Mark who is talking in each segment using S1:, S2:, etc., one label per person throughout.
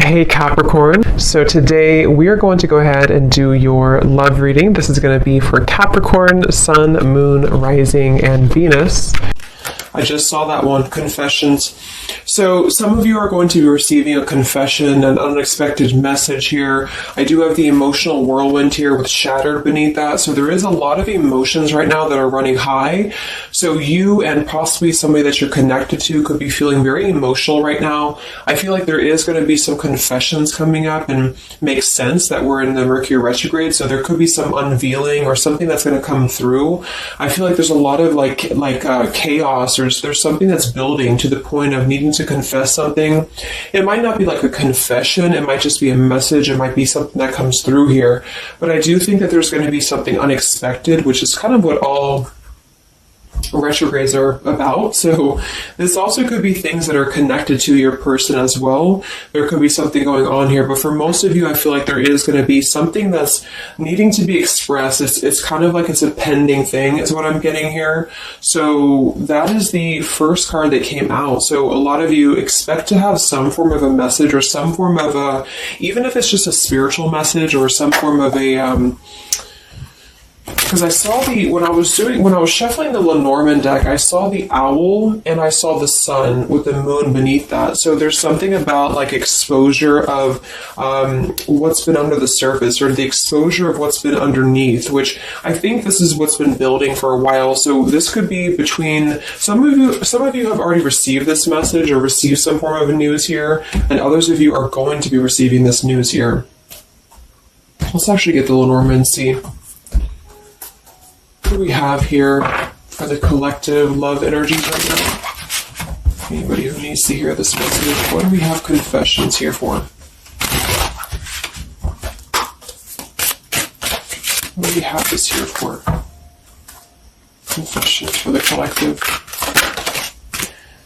S1: Hey Capricorn, so today we are going to go ahead and do your love reading. This is going to be for Capricorn, Sun, Moon, Rising, and Venus. I just saw that one, confessions. So some of you are going to be receiving a confession, an unexpected message here. I do have the emotional whirlwind here with shattered beneath that. So there is a lot of emotions right now that are running high. So you and possibly somebody that you're connected to could be feeling very emotional right now. I feel like there is going to be some confessions coming up, and makes sense that we're in the Mercury retrograde. So there could be some unveiling or something that's going to come through. I feel like there's a lot of chaos, or there's something that's building to the point of needing to confess something. It might not be like a confession, it might just be a message, it might be something that comes through here. But I do think that there's going to be something unexpected, which is kind of what all retrogrades are about. So this also could be things that are connected to your person as well. There could be something going on here, but for most of you, I feel like there is going to be something that's needing to be expressed. It's kind of like it's a pending thing is what I'm getting here. So that is the first card that came out. So a lot of you expect to have some form of a message, or some form of a, even if it's just a spiritual message, or some form of a because I saw when I was shuffling the Lenormand deck, I saw the owl and I saw the sun with the moon beneath that. So there's something about like exposure of what's been under the surface, or the exposure of what's been underneath, which I think this is what's been building for a while. So this could be between some of you have already received this message or received some form of news here, and others of you are going to be receiving this news here. Let's actually get the Lenormand and see. What do we have here for the collective love energies right now? Anybody who needs to hear this message, what do we have confessions here for? What do we have this here for? Confessions for the collective.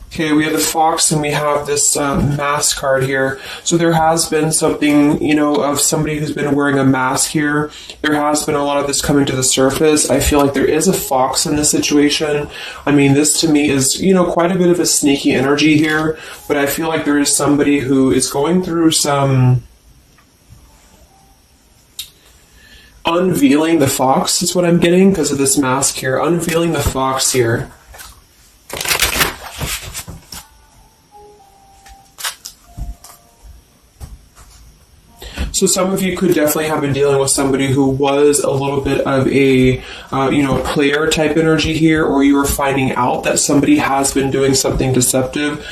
S1: Okay, we have the fox and we have this mask card here. So there has been something, of somebody who's been wearing a mask here. There has been a lot of this coming to the surface. I feel like there is a fox in this situation. I mean, this to me is, quite a bit of a sneaky energy here. But I feel like there is somebody who is going through some unveiling the fox is what I'm getting because of this mask here. Unveiling the fox here. So some of you could definitely have been dealing with somebody who was a little bit of a, player type energy here, or you were finding out that somebody has been doing something deceptive.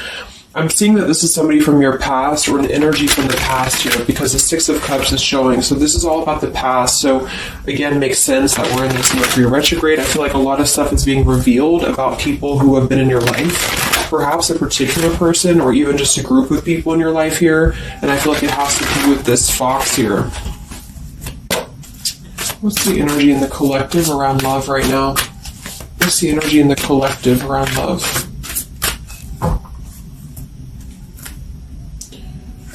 S1: I'm seeing that this is somebody from your past, or an energy from the past here, because the Six of Cups is showing. So this is all about the past. So again, makes sense that we're in this Mercury retrograde. I feel like a lot of stuff is being revealed about people who have been in your life. Perhaps a particular person, or even just a group of people in your life here. And I feel like it has to do with this fox here. What's the energy in the collective around love right now? What's the energy in the collective around love?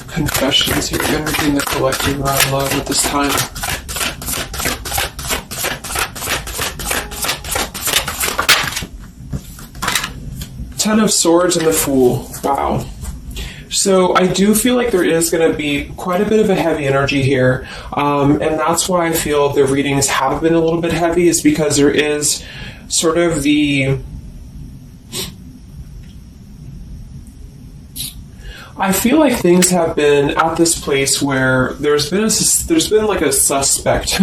S1: Confessions here, energy in the collective around love at this time. Ten of Swords and the Fool. Wow. So I do feel like there is going to be quite a bit of a heavy energy here. And that's why I feel the readings have been a little bit heavy, is because there is sort of the... I feel like things have been at this place where there's been like a suspect,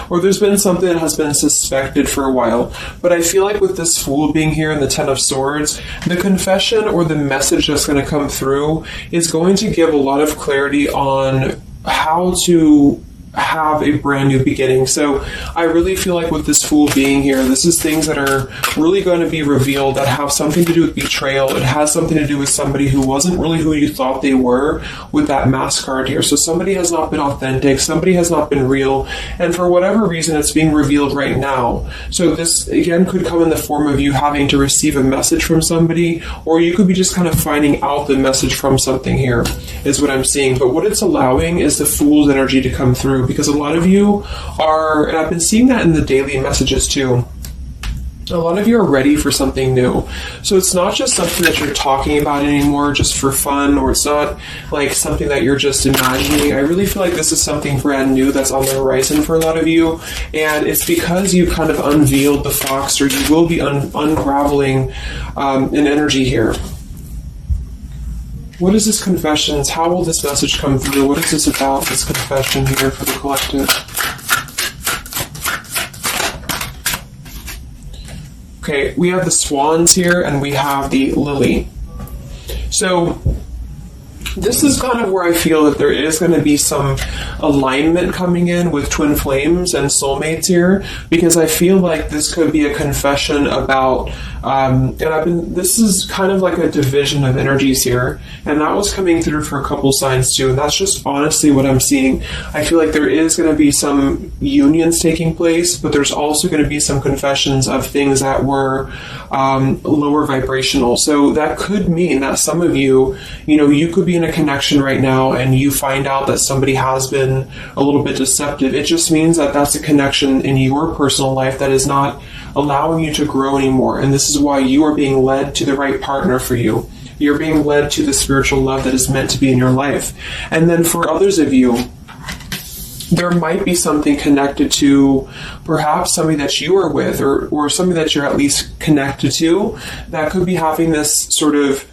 S1: or there's been something that has been suspected for a while. But I feel like with this Fool being here and the Ten of Swords, the confession or the message that's going to come through is going to give a lot of clarity on how to have a brand new beginning. So I really feel like with this Fool being here, this is things that are really going to be revealed that have something to do with betrayal. It has something to do with somebody who wasn't really who you thought they were with that mask card here. So somebody has not been authentic, somebody has not been real, and for whatever reason it's being revealed right now. So this again could come in the form of you having to receive a message from somebody, or you could be just kind of finding out the message from something here, is what I'm seeing. But what it's allowing is the Fool's energy to come through, because a lot of you are, and I've been seeing that in the daily messages too, A lot of you are ready for something new. So it's not just something that you're talking about anymore just for fun, or it's not like something that you're just imagining. I really feel like this is something brand new that's on the horizon for a lot of you. And it's because you kind of unveiled the fox, or you will be unraveling an energy here. What is this confessions? How will this message come through? What is this about, this confession here for the collective? Okay, we have the swans here, and we have the lily. So this is kind of where I feel that there is going to be some alignment coming in with twin flames and soulmates here, because I feel like this could be a confession about, this is kind of like a division of energies here, and that was coming through for a couple signs too, and that's just honestly what I'm seeing. I feel like there is going to be some unions taking place, but there's also going to be some confessions of things that were lower vibrational. So that could mean that some of you, you could be in a connection right now and you find out that somebody has been a little bit deceptive. It just means that that's a connection in your personal life that is not allowing you to grow anymore. And this is why you are being led to the right partner for you. You're being led to the spiritual love that is meant to be in your life. And then for others of you, there might be something connected to perhaps somebody that you are with, or somebody that you're at least connected to, that could be having this sort of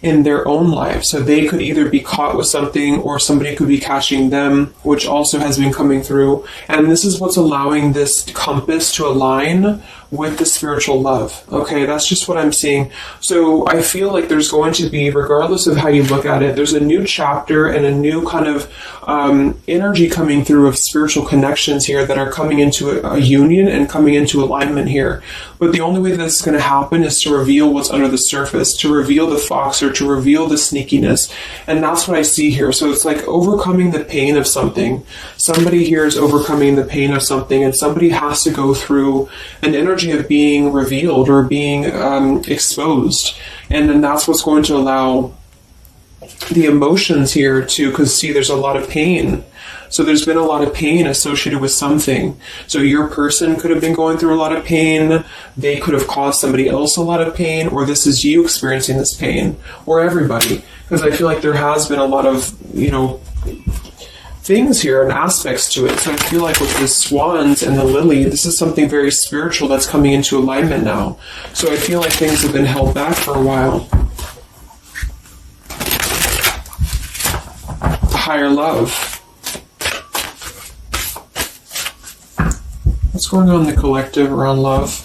S1: in their own life. So they could either be caught with something, or somebody could be catching them, which also has been coming through. And this is what's allowing this compass to align with the spiritual love. Okay, that's just what I'm seeing. So I feel like there's going to be, regardless of how you look at it, there's a new chapter and a new kind of energy coming through of spiritual connections here that are coming into a union and coming into alignment here. But the only way that this is going to happen is to reveal what's under the surface, to reveal the fox, or to reveal the sneakiness. And that's what I see here. So it's like overcoming the pain of something. Somebody here is overcoming the pain of something, and somebody has to go through an energy of being revealed or being exposed. And then that's what's going to allow the emotions here to, because see, there's a lot of pain. So there's been a lot of pain associated with something. So your person could have been going through a lot of pain. They could have caused somebody else a lot of pain, or this is you experiencing this pain, or everybody. Because I feel like there has been a lot of, things here and aspects to it. So I feel like with the swans and the lily, this is something very spiritual that's coming into alignment now. So I feel like things have been held back for a while. Higher love. What's going on in the collective around love?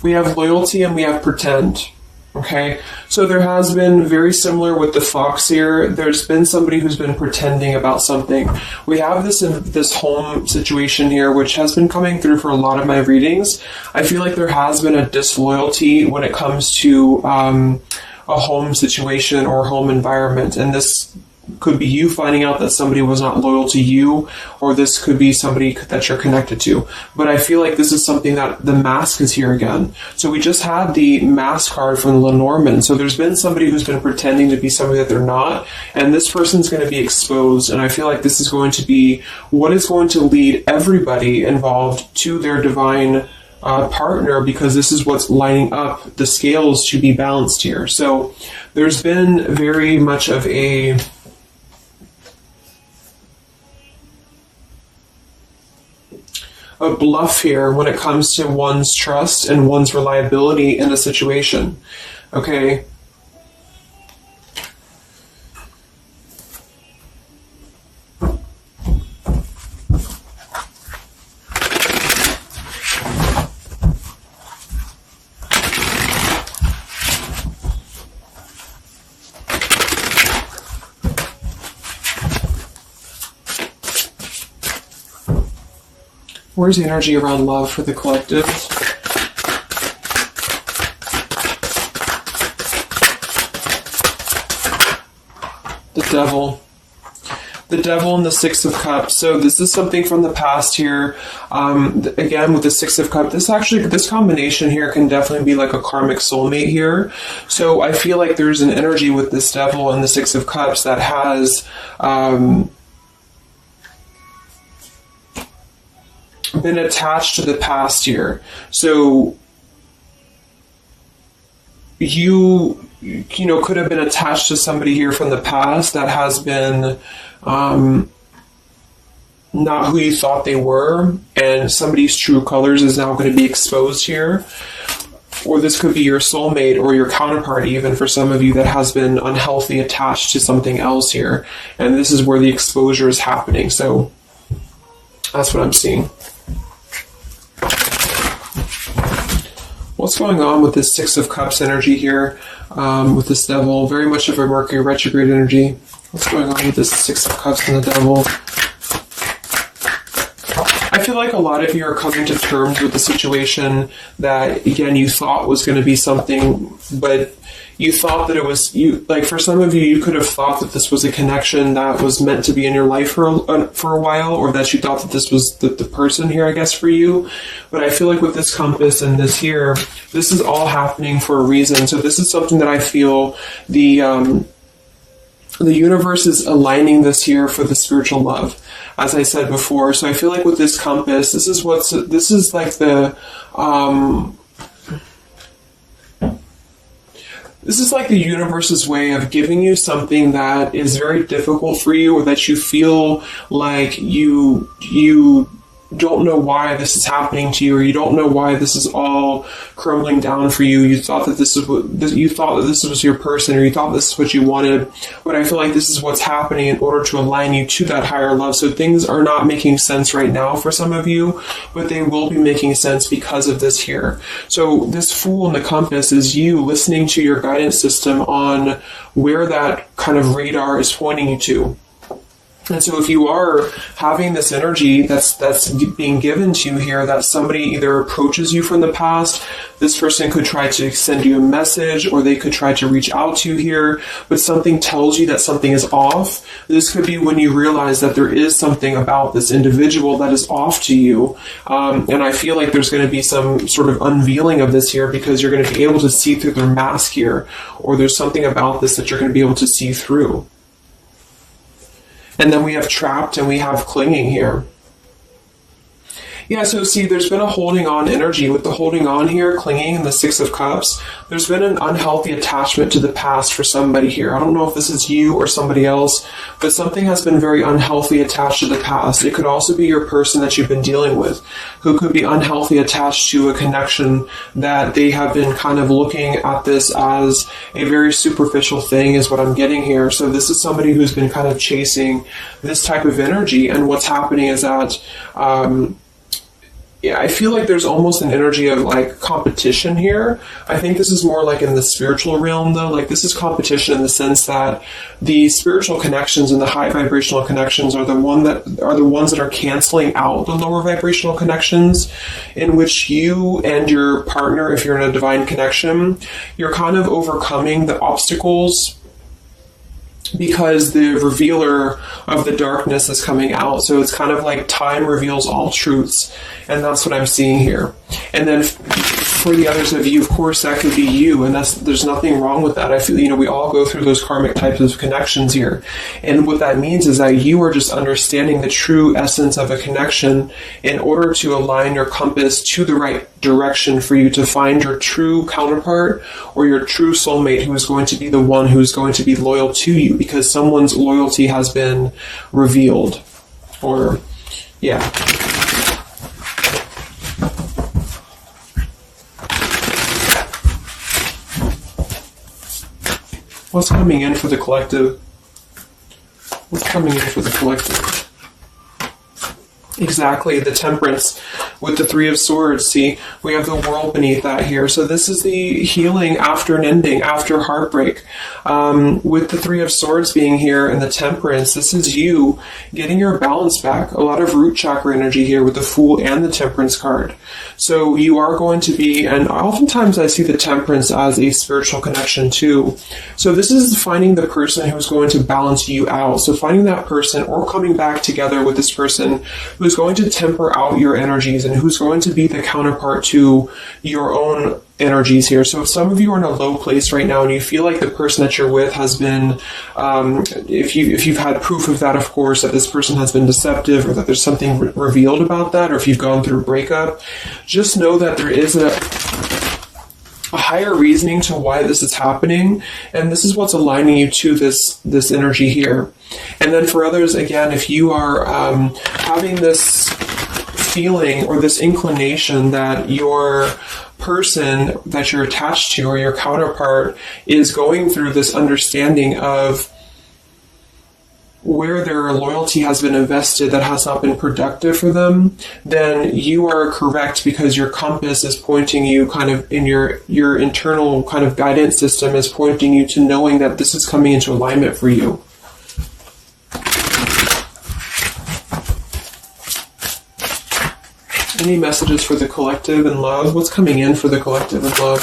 S1: We have loyalty and we have pretend. Okay, so there has been, very similar with the fox here, there's been somebody who's been pretending about something. We have this in this home situation here, which has been coming through for a lot of my readings. I feel like there has been a disloyalty when it comes to a home situation or home environment, and this could be you finding out that somebody was not loyal to you, or this could be somebody that you're connected to. But I feel like this is something that the mask is here again. So we just had the mask card from the Lenormand. So there's been somebody who's been pretending to be somebody that they're not, and this person's going to be exposed. And I feel like this is going to be what is going to lead everybody involved to their divine partner, because this is what's lining up the scales to be balanced here. So there's been very much of a bluff here when it comes to one's trust and one's reliability in a situation. Okay. Where's the energy around love for the collective? The devil. The devil and the Six of Cups. So this is something from the past here. Again, with the Six of Cups, this combination here can definitely be like a karmic soulmate here. So I feel like there's an energy with this devil and the Six of Cups that has been attached to the past here. So you could have been attached to somebody here from the past that has been not who you thought they were, and somebody's true colors is now going to be exposed here. Or this could be your soulmate or your counterpart, even for some of you, that has been unhealthy attached to something else here. And this is where the exposure is happening. So that's what I'm seeing. What's going on with this Six of Cups energy here, with this Devil? Very much of a Mercury retrograde energy. What's going on with this Six of Cups and the Devil? I feel like a lot of you are coming to terms with the situation that, again, you thought was going to be something, but you thought that it was, like for some of you, you could have thought that this was a connection that was meant to be in your life for a while, or that you thought that this was the person here, I guess, for you. But I feel like with this compass and this here, this is all happening for a reason. So this is something that I feel the universe is aligning this here for the spiritual love, as I said before. So I feel like with this compass, this is like the universe's way of giving you something that is very difficult for you, or that you feel like you don't know why this is happening to you, or you don't know why this is all crumbling down for you. You thought that this was your person, or you thought this is what you wanted. But I feel like this is what's happening in order to align you to that higher love. So things are not making sense right now for some of you, but they will be making sense because of this here. So this Fool in the compass is you listening to your guidance system on where that kind of radar is pointing you to. And so if you are having this energy that's being given to you here, that somebody either approaches you from the past, this person could try to send you a message, or they could try to reach out to you here, but something tells you that something is off. This could be when you realize that there is something about this individual that is off to you. And I feel like there's going to be some sort of unveiling of this here, because you're going to be able to see through their mask here, or there's something about this that you're going to be able to see through. And then we have trapped and we have clinging here. Yeah, so see, there's been a holding on energy with the holding on here, clinging, and the Six of Cups. There's been an unhealthy attachment to the past for somebody here. I don't know if this is you or somebody else, but something has been very unhealthy attached to the past. It could also be your person that you've been dealing with, who could be unhealthy attached to a connection that they have been kind of looking at this as a very superficial thing, is what I'm getting here. So this is somebody who's been kind of chasing this type of energy, and what's happening is that I feel like there's almost an energy of like competition here. I think this is more like in the spiritual realm though. Like this is competition in the sense that the spiritual connections and the high vibrational connections are the ones that are canceling out the lower vibrational connections, in which you and your partner, if you're in a divine connection, you're kind of overcoming the obstacles, because the revealer of the darkness is coming out. So it's kind of like time reveals all truths, and that's what I'm seeing here. And then for the others of you, of course, that could be you, and there's nothing wrong with that. I feel, we all go through those karmic types of connections here. And what that means is that you are just understanding the true essence of a connection in order to align your compass to the right direction for you to find your true counterpart, or your true soulmate, who is going to be the one who's going to be loyal to you, because someone's loyalty has been revealed. Or, yeah. What's coming in for the collective? What's coming in for the collective? Exactly, the Temperance with the Three of Swords. See, we have the World beneath that here. So this is the healing after an ending, after heartbreak. With the Three of Swords being here and the Temperance, this is you getting your balance back. A lot of root chakra energy here with the Fool and the Temperance card. So you are going to be, and oftentimes I see the Temperance as a spiritual connection too. So this is finding the person who's going to balance you out. So finding that person, or coming back together with this person who's going to temper out your energies person who's going to be the counterpart to your own energies here. So if some of you are in a low place right now and you feel like the person that you're with has been, if you've had proof of that, of course, that this person has been deceptive or that there's something revealed about that, or if you've gone through a breakup, just know that there is a higher reasoning to why this is happening, and this is what's aligning you to this energy here. And then for others, again, if you are having this feeling or this inclination that your person that you're attached to or your counterpart is going through this understanding of where their loyalty has been invested that has not been productive for them, then you are correct, because your compass is pointing you kind of in your internal kind of guidance system is pointing you to knowing that this is coming into alignment for you. Any messages for the collective and love? What's coming in for the collective and love?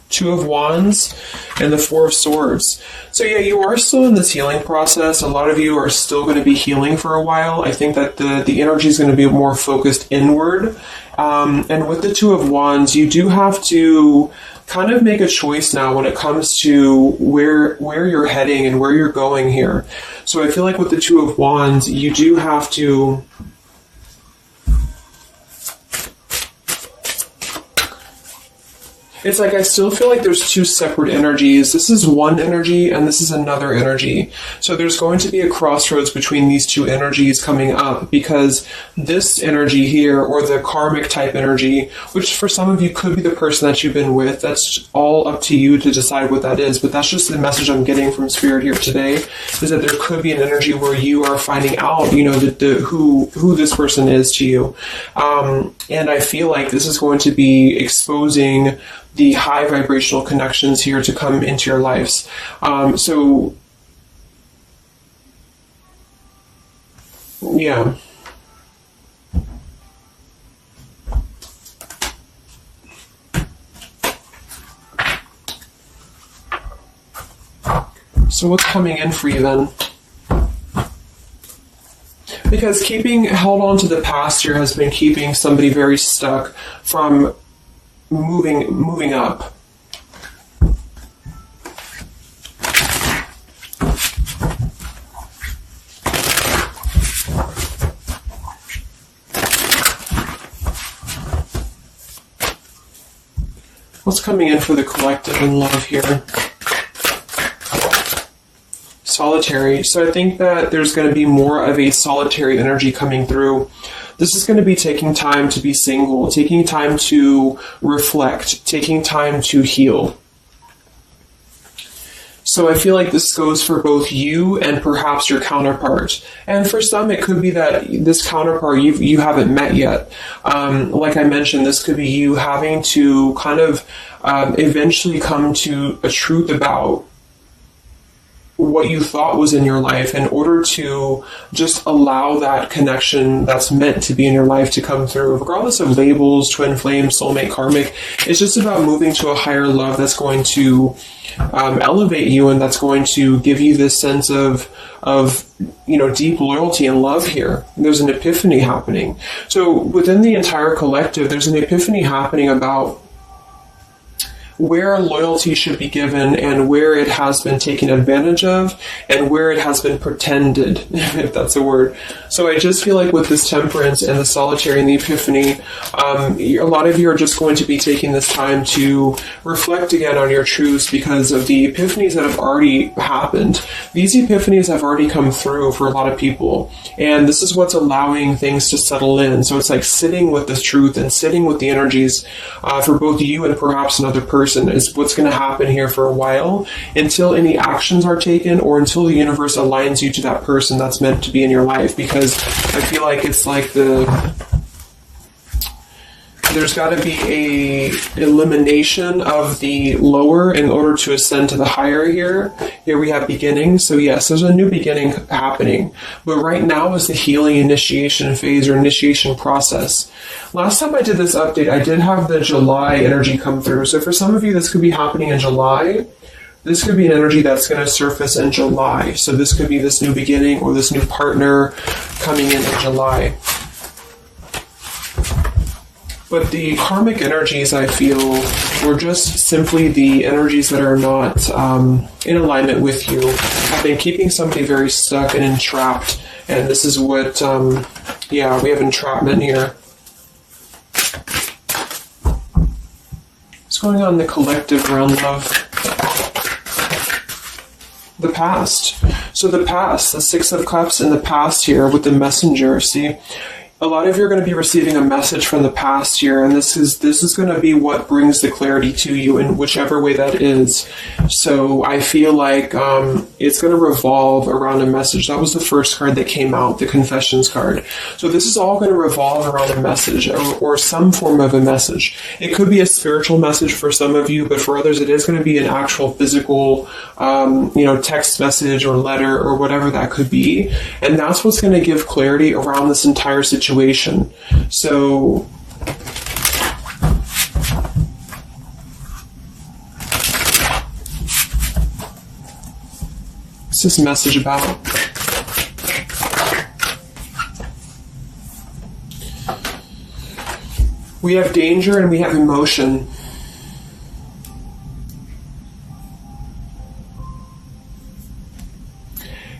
S1: Two of Wands and the Four of Swords. So yeah, you are still in this healing process. A lot of you are still going to be healing for a while. I think that the energy is going to be more focused inward. And with the Two of Wands, you do have to kind of make a choice now when it comes to where you're heading and where you're going here. So I feel like with the Two of Wands, you do have to it's like I still feel like there's two separate energies. This is one energy and this is another energy. So there's going to be a crossroads between these two energies coming up, because this energy here, or the karmic type energy, which for some of you could be the person that you've been with, that's all up to you to decide what that is. But that's just the message I'm getting from Spirit here today, is that there could be an energy where you are finding out, you know, who this person is to you. And I feel like this is going to be exposing the high vibrational connections here to come into your lives. So yeah. So what's coming in for you then? Because held on to the past here has been keeping somebody very stuck from moving up. What's coming in for the collective in love here? Solitary. So I think that there's going to be more of a solitary energy coming through. This is going to be taking time to be single, taking time to reflect, taking time to heal. So I feel like this goes for both you and perhaps your counterpart. And for some, it could be that this counterpart you haven't met yet. Like I mentioned, this could be you having to kind of eventually come to a truth about what you thought was in your life in order to just allow that connection that's meant to be in your life to come through, regardless of labels, twin flame, soulmate, karmic. It's just about moving to a higher love that's going to elevate you, and that's going to give you this sense of deep loyalty and love here. There's an epiphany happening. So within the entire collective, there's an epiphany happening about where loyalty should be given and where it has been taken advantage of and where it has been pretended, if that's a word. So I just feel like with this temperance and the solitary and the epiphany, a lot of you are just going to be taking this time to reflect again on your truths because of the epiphanies that have already happened. These epiphanies have already come through for a lot of people, and this is what's allowing things to settle in. So it's like sitting with the truth and sitting with the energies for both you and perhaps another person is what's going to happen here for a while, until any actions are taken or until the universe aligns you to that person that's meant to be in your life. Because I feel like it's like there's got to be a elimination of the lower in order to ascend to the higher here. Here we have beginning. So yes, there's a new beginning happening. But right now is the healing initiation phase or initiation process. Last time I did this update, I did have the July energy come through. So for some of you, this could be happening in July. This could be an energy that's going to surface in July. So this could be this new beginning or this new partner coming in July. But the karmic energies, I feel, were just simply the energies that are not in alignment with you. Have been keeping somebody very stuck and entrapped. And this is what, yeah, we have entrapment here. What's going on in the collective realm, love? The past. So the past, the Six of Cups in the past here with the Messenger, see? A lot of you are going to be receiving a message from the past here, and this is going to be what brings the clarity to you in whichever way that is. So I feel like it's going to revolve around a message. That was the first card that came out, the Confessions card. So this is all going to revolve around a message or some form of a message. It could be a spiritual message for some of you, but for others it is going to be an actual physical text message or letter or whatever that could be. And that's what's going to give clarity around this entire situation. So what's this message about? We have danger and we have emotion.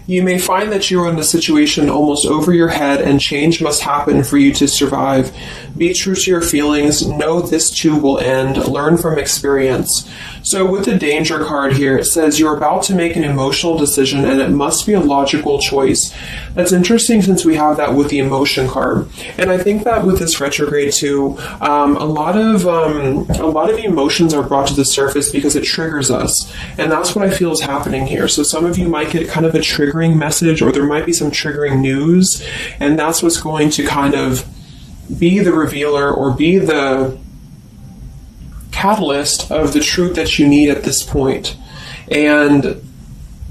S1: You may find that you are in a situation almost over your head and change must happen for you to survive. Be true to your feelings. Know this too will end. Learn from experience. So with the danger card here, it says you're about to make an emotional decision and it must be a logical choice. That's interesting since we have that with the emotion card. And I think that with this retrograde too, a lot of emotions are brought to the surface because it triggers us. And that's what I feel is happening here. So some of you might get kind of a triggering message, or there might be some triggering news, and that's what's going to kind of be the revealer or be the catalyst of the truth that you need at this point. And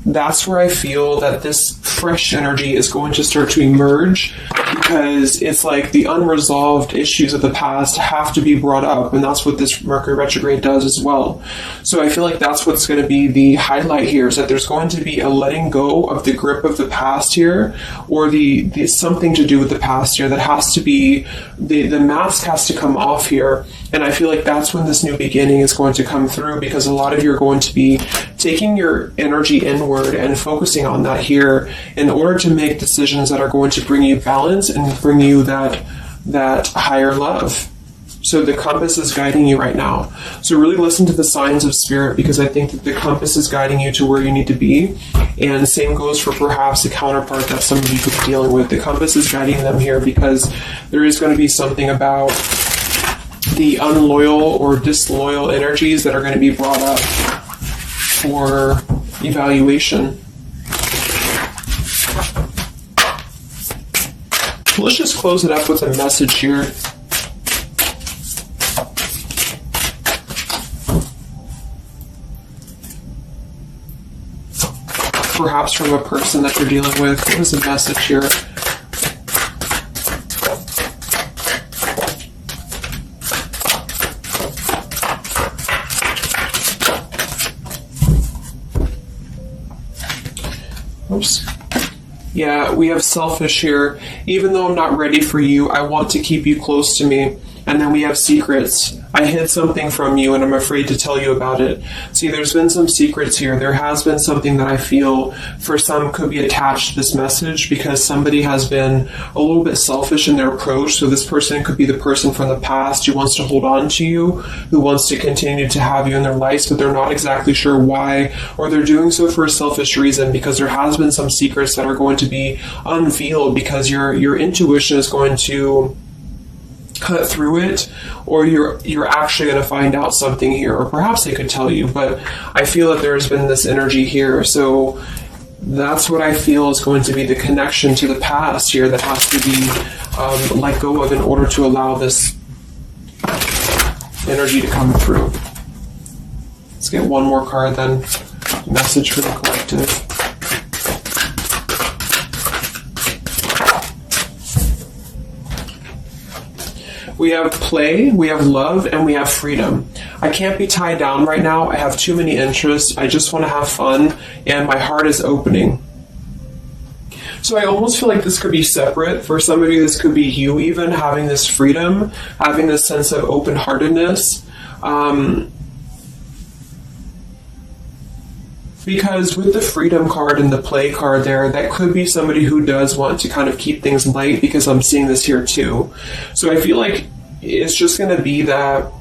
S1: that's where I feel that this fresh energy is going to start to emerge, because it's like the unresolved issues of the past have to be brought up, and that's what this Mercury retrograde does as well. So I feel like that's what's going to be the highlight here, is that there's going to be a letting go of the grip of the past here, or the something to do with the past here that has to be, the mask has to come off here. And I feel like that's when this new beginning is going to come through, because a lot of you are going to be taking your energy inward and focusing on that here in order to make decisions that are going to bring you balance and bring you that higher love. So the compass is guiding you right now. So really listen to the signs of spirit, because I think that the compass is guiding you to where you need to be. And same goes for perhaps the counterpart that some of you could be dealing with. The compass is guiding them here because there is going to be something about the unloyal or disloyal energies that are going to be brought up for evaluation. Let's just close it up with a message here. Perhaps from a person that you're dealing with. What is the message here? Oops. Yeah, we have selfish here. Even though I'm not ready for you, I want to keep you close to me. And then we have secrets. I hid something from you and I'm afraid to tell you about it. See, there's been some secrets here. There has been something that I feel for some could be attached to this message, because somebody has been a little bit selfish in their approach. So this person could be the person from the past who wants to hold on to you, who wants to continue to have you in their lives, but they're not exactly sure why, or they're doing so for a selfish reason, because there has been some secrets that are going to be unveiled, because your intuition is going to cut through it, or you're actually going to find out something here, or perhaps they could tell you, but I feel that there's been this energy here. So that's what I feel is going to be the connection to the past here that has to be let go of in order to allow this energy to come through. Let's get one more card then. Message for the collective. We have play, we have love, and we have freedom. I can't be tied down right now. I have too many interests. I just want to have fun, and my heart is opening. So I almost feel like this could be separate. For some of you, this could be you even having this freedom, having this sense of open-heartedness. Because with the freedom card and the play card there, that could be somebody who does want to kind of keep things light, because I'm seeing this here too. So I feel like it's just going to be that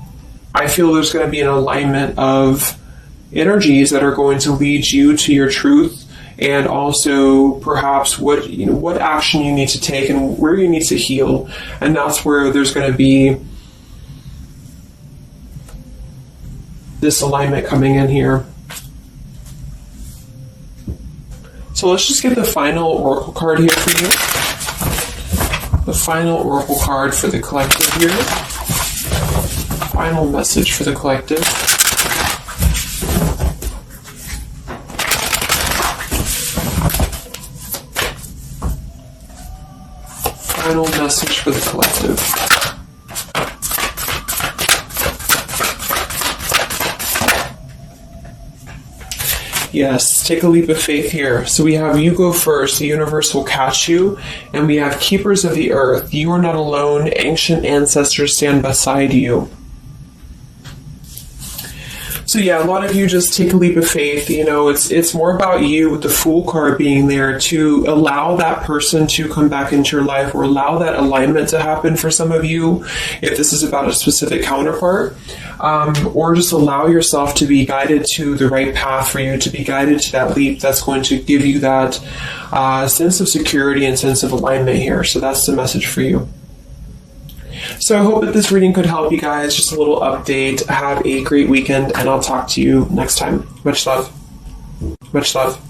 S1: I feel there's going to be an alignment of energies that are going to lead you to your truth, and also perhaps what action you need to take and where you need to heal. And that's where there's going to be this alignment coming in here. So let's just get the final oracle card here for you. The final oracle card for the collective here. Final message for the collective. Final message for the collective. Yes, take a leap of faith here. So we have you go first, the universe will catch you. And we have keepers of the earth. You are not alone. Ancient ancestors stand beside you. So yeah, a lot of you just take a leap of faith. You know, it's more about you with the Fool card being there to allow that person to come back into your life, or allow that alignment to happen for some of you, if this is about a specific counterpart, or just allow yourself to be guided to the right path for you, to be guided to that leap that's going to give you that sense of security and sense of alignment here. So that's the message for you. So I hope that this reading could help you guys. Just a little update. Have a great weekend, and I'll talk to you next time. Much love. Much love.